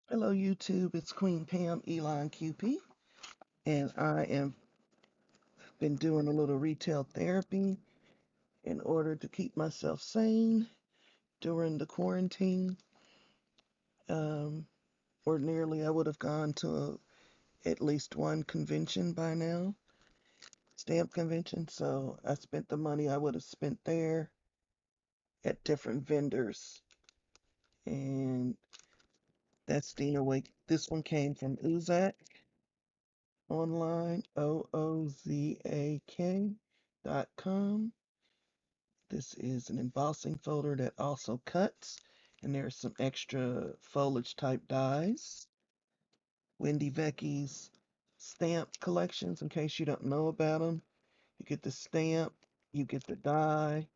Hello YouTube, it's Queen Pam Elon QP, and I am been doing a little retail therapy in order to keep myself sane during the quarantine. Um, Ordinarily, I would have gone to at least one convention by now, stamp convention, so I spent the money I would have spent there at different vendors, and that's the way. This one came from Uzak online, OOZAK.com. This is an embossing folder that also cuts, and there's some extra foliage type dies. Wendy Vecchi's stamp collections, in case you don't know about them. You get the stamp, you get the die,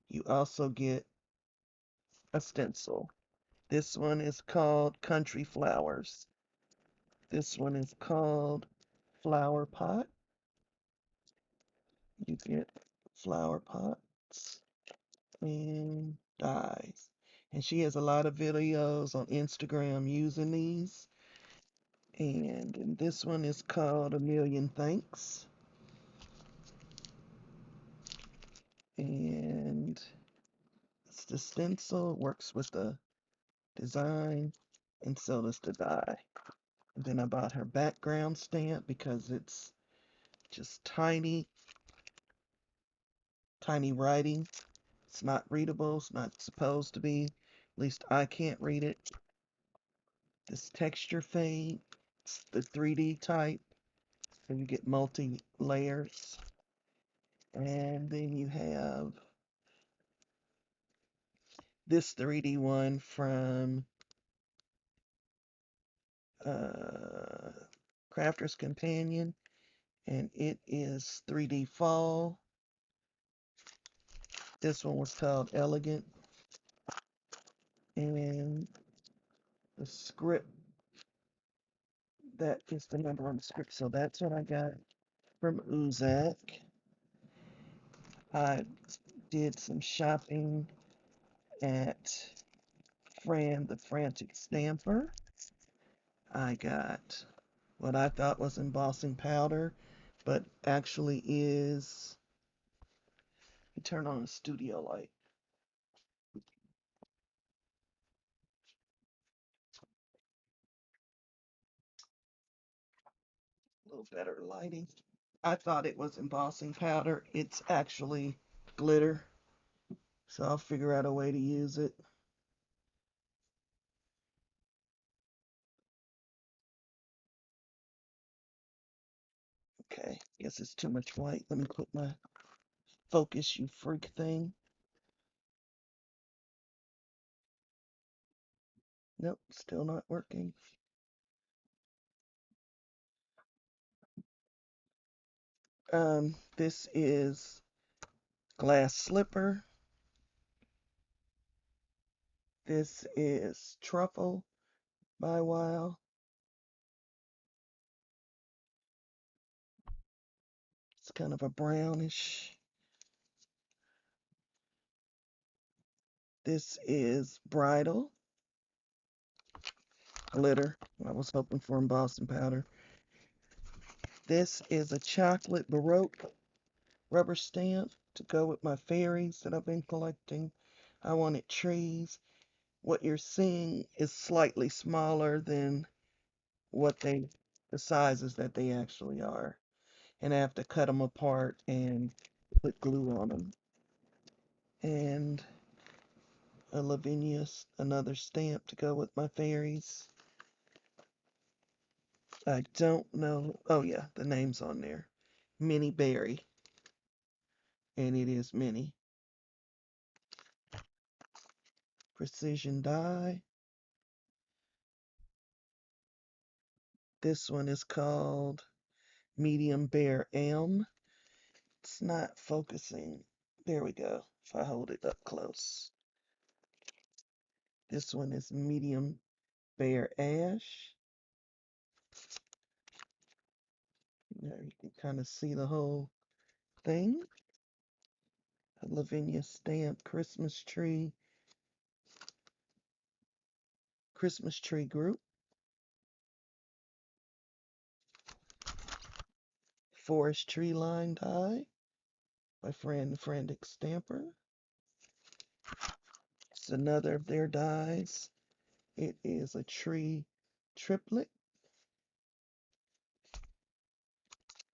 you also get a stencil. This one is called Country Flowers. This one is called Flower Pot. You get flower pots and dies. And she has a lot of videos on Instagram using these. And this one is called A Million Thanks. And it's the stencil, works with the design, and so does the die. And then I bought her background stamp because it's just tiny, tiny writing. It's not readable, it's not supposed to be. At least I can't read it. This texture fade, it's the 3D type, so you get multi layers. And then you have this 3D one from uh, Crafter's Companion, and it is 3D Fall. This one was called Elegant, and the script, that is the number on the script, so that's what I got from Uzak. I did some shopping at Fran the Frantic Stamper. I got what I thought was embossing powder, but actually is, you turn on the studio light, a little better lighting. I thought it was embossing powder. It's actually glitter, so I'll figure out a way to use it. Okay, guess it's too much white. Let me put my focus, you freak thing. Nope, still not working. This is Glass Slipper. This is Truffle by Wow. It's kind of a brownish. This is Bridal Glitter. I was hoping for embossing powder. This is a Chocolate Baroque rubber stamp to go with my fairies that I've been collecting. I wanted trees. What you're seeing is slightly smaller than what the sizes that they actually are. And I have to cut them apart and put glue on them. And a Lavinia, another stamp to go with my fairies. I don't know. Oh yeah, the name's on there. Minnie Berry. And it is Minnie. Precision die. This one is called Medium Bear M. It's not focusing. There we go. If I hold it up close. This one is Medium Bear Ash. There you can kind of see the whole thing. A Lavinia stamp Christmas tree group. Forest Tree Line die by Frantic Stamper. It's another of their dies. It is a tree triplet.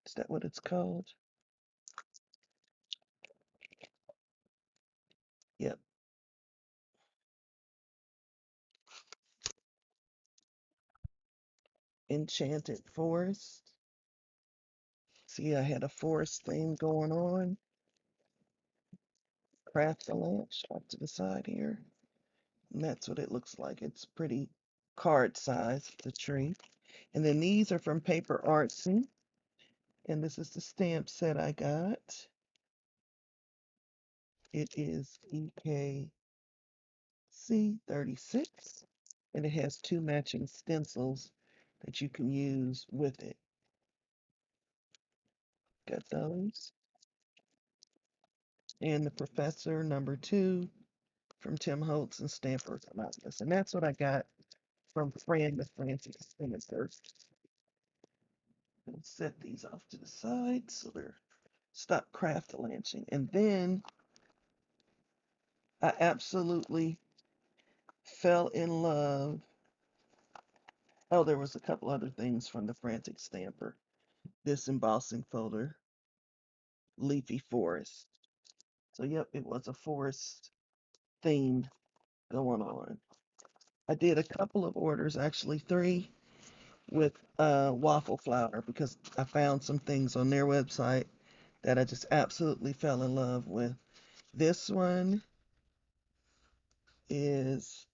Is that what it's called? Yep. Enchanted Forest. See, I had a forest theme going on. Craft the Lanch off to the side here. And that's what it looks like. It's pretty card size, the tree. And then these are from Paper Artsy. And this is the stamp set I got. It is EKC 36. And it has two matching stencils that you can use with it. Got those. And the Professor #2 from Tim Holtz and Stampers Anonymous. And that's what I got from Fran the Frantic Stamper. I'll set these off to the side so they're stop craft lanching. And then I absolutely fell in love. Oh, there was a couple other things from the Frantic Stamper. This embossing folder, Leafy Forest. So yep, it was a forest theme going on. I did a couple of orders, actually 3, with waffle flour because I found some things on their website that I just absolutely fell in love with. This one is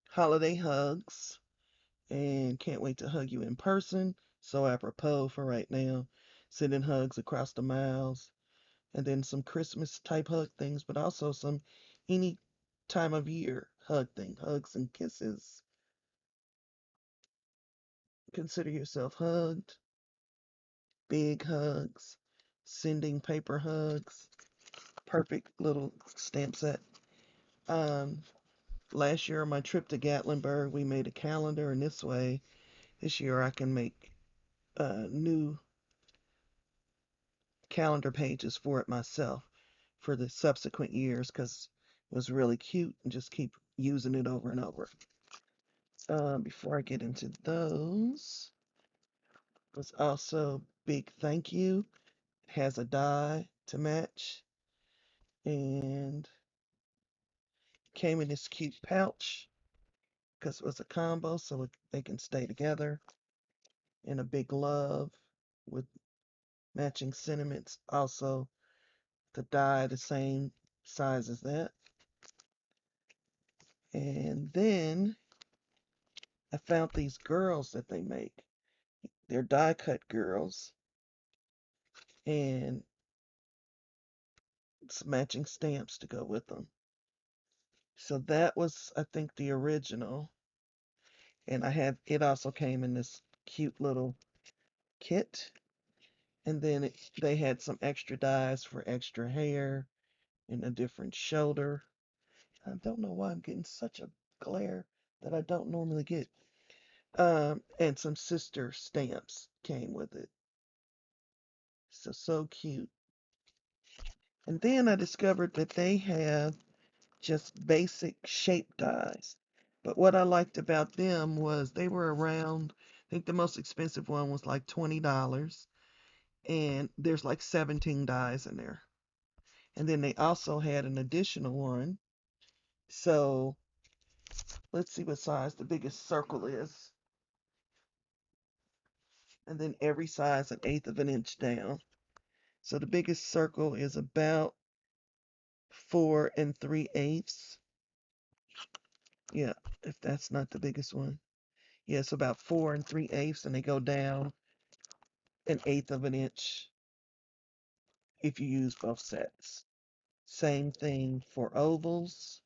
Holiday Hugs, and can't wait to hug you in person. So apropos for right now, sending hugs across the miles, and then some Christmas type hug things, but also some any time of year hug thing, hugs and kisses. Consider yourself hugged, big hugs, sending paper hugs. Perfect little stamp set. Um, Last year on my trip to Gatlinburg, we made a calendar, and this year I can make new calendar pages for it myself for the subsequent years because it was really cute and just keep using it over and over. Before I get into those, was also big thank you. It has a die to match and came in this cute pouch because it was a combo so they can stay together. And a big love with matching sentiments. Also, the die the same size as that. And then I found these girls that they make. They're die cut girls and some matching stamps to go with them. So that was, I think, the original. And it also came in this cute little kit. And then they had some extra dies for extra hair and a different shoulder. I don't know why I'm getting such a glare that I don't normally get. And some sister stamps came with it. So cute. And then I discovered that they have just basic shape dies. But what I liked about them was they were around, I think the most expensive one was like $20. And there's like 17 dies in there. And then they also had an additional one. So let's see what size the biggest circle is. And then every size 1/8 of an inch down. So the biggest circle is about 4 3/8. Yeah, if that's not the biggest one. Yeah, it's about 4 3/8, and they go down 1/8 of an inch if you use both sets. Same thing for ovals.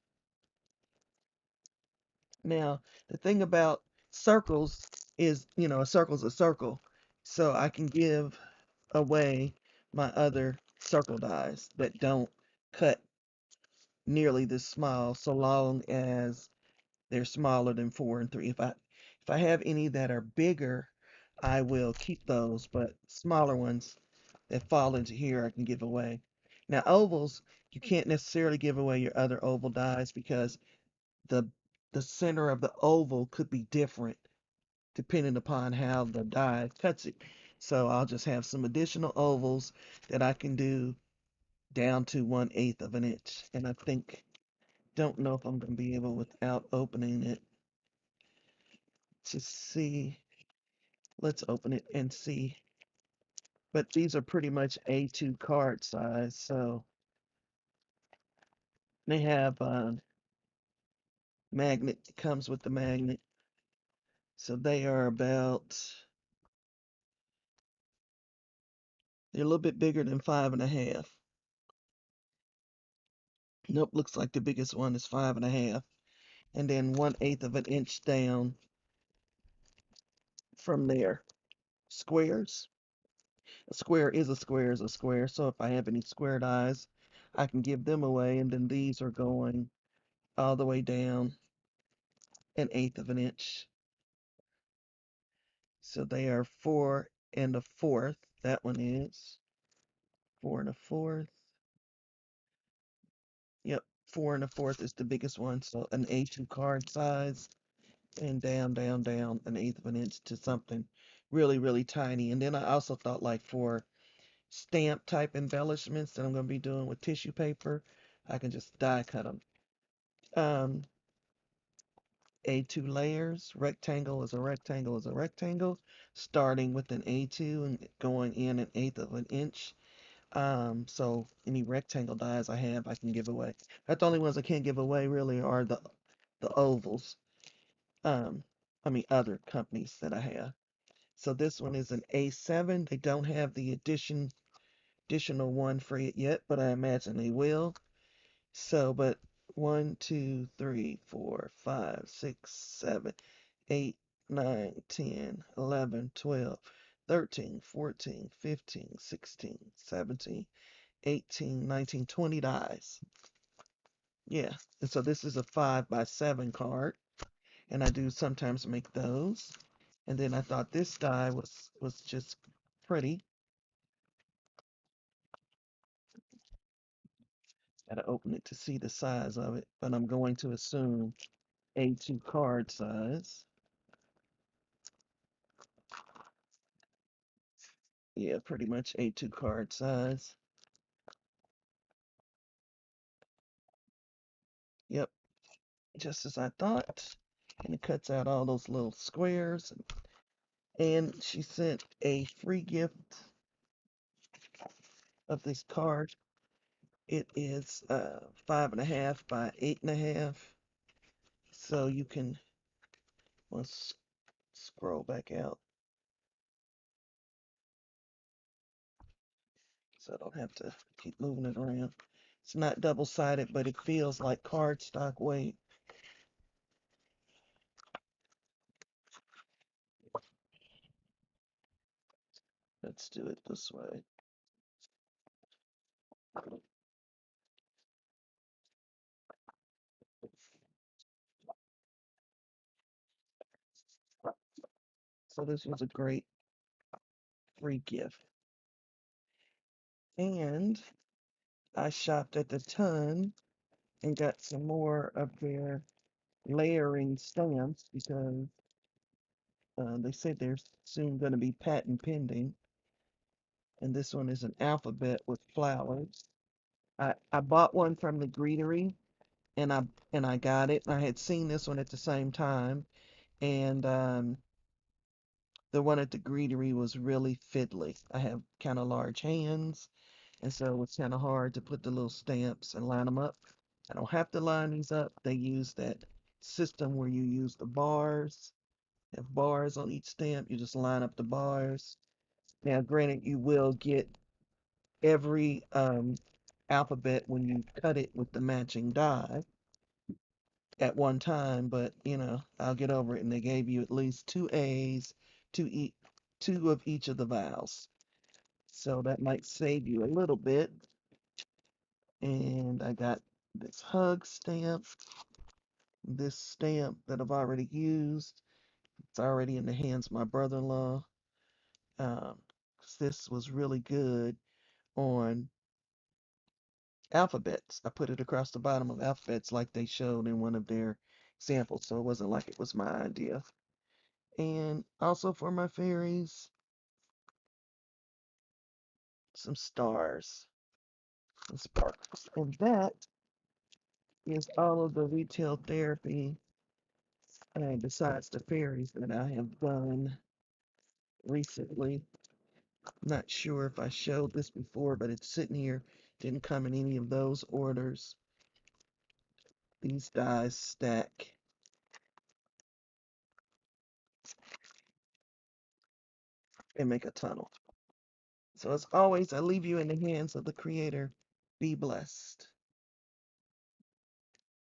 Now, the thing about circles is, a circle's a circle. So I can give away my other circle dies that don't cut nearly this small so long as they're smaller than 4 3. If I have any that are bigger, I will keep those, but smaller ones that fall into here I can give away. Now ovals, you can't necessarily give away your other oval dies because the the center of the oval could be different depending upon how the die cuts it. So I'll just have some additional ovals that I can do down to 1/8 of an inch. And I think, don't know if I'm going to be able without opening it to see. Let's open it and see. But these are pretty much A2 card size. So they have a magnet, it comes with the magnet. So they are about, they're a little bit bigger than 5.5. Nope, looks like the biggest one is 5.5. And then 1/8 of an inch down from there. Squares. A square is a square is a square. So if I have any squared eyes, I can give them away. And then these are going all the way down 1/8 of an inch. So they are 4 1/4. That one is 4 1/4. Yep, 4 1/4 is the biggest one. So an A2 card size, and down, down, down 1/8 of an inch to something really, really tiny. And then I also thought like for stamp type embellishments that I'm going to be doing with tissue paper, I can just die cut them. Um, A2 layers, rectangle is a rectangle is a rectangle, starting with an A2 and going in 1/8 of an inch. So any rectangle dies I have, I can give away. That's the only ones I can't give away really are the ovals. Um, I mean other companies that I have. So this one is an A7. They don't have the additional one for it yet, but I imagine they will. So, but 1, 2, 3, 4, 5, 6, 7, 8, 9, 10, 11, 12, 13, 14, 15, 16, 17, 18, 19, 20 dies. Yeah. And so this is a 5x7 card. And I do sometimes make those. And then I thought this die was just pretty. Gotta open it to see the size of it, but I'm going to assume A2 card size. Yeah, pretty much A2 card size. Yep, just as I thought. And it cuts out all those little squares. And she sent a free gift of this card. It is 5.5 by 8.5. So you can, let's scroll back out so I don't have to keep moving it around. It's not double-sided, but it feels like cardstock weight. Let's do it this way. So this was a great free gift. And I shopped at the Ton and got some more of their layering stamps because they said they're soon going to be patent pending. And this one is an alphabet with flowers. I bought one from the greetery and I got it. I had seen this one at the same time, and the one at the greetery was really fiddly. I have kind of large hands, and so it's kind of hard to put the little stamps and line them up. I don't have to line these up. They use that system where you use the bars, have bars on each stamp. You just line up the bars. Now, granted, you will get every alphabet when you cut it with the matching die at one time, but I'll get over it. And they gave you at least two A's, two of each of the vowels. So that might save you a little bit. And I got this hug stamp, this stamp that I've already used. It's already in the hands of my brother-in-law. 'Cause this was really good on alphabets. I put it across the bottom of alphabets like they showed in one of their samples, so it wasn't like it was my idea. And also for my fairies, some stars and sparkles. And that is all of the retail therapy, besides the fairies, that I have done recently. Not sure if I showed this before, but it's sitting here. Didn't come in any of those orders. These dies stack and make a tunnel. So as always, I leave you in the hands of the Creator. Be blessed.